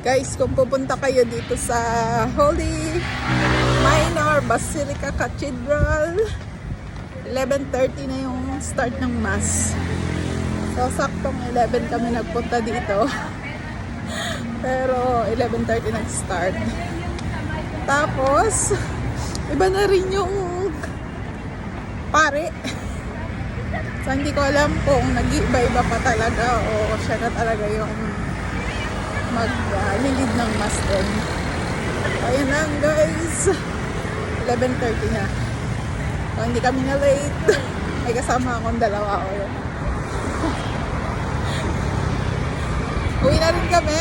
Guys, kung pupunta kayo dito sa Holy Minor Basilica Cathedral, 11:30 na yung start ng Mass. So, saktong 11 kami nagpunta dito. Pero, 11:30 nag-start. Tapos, iba na rin yung pare. So, hindi ko alam kung nag-iba-iba pa talaga o siya na talaga yung mag-lead ng Mass din. Ayun lang guys, 11:30 na. So, hindi kami na late. May kasama akong dalawa. Uwi na rin kami.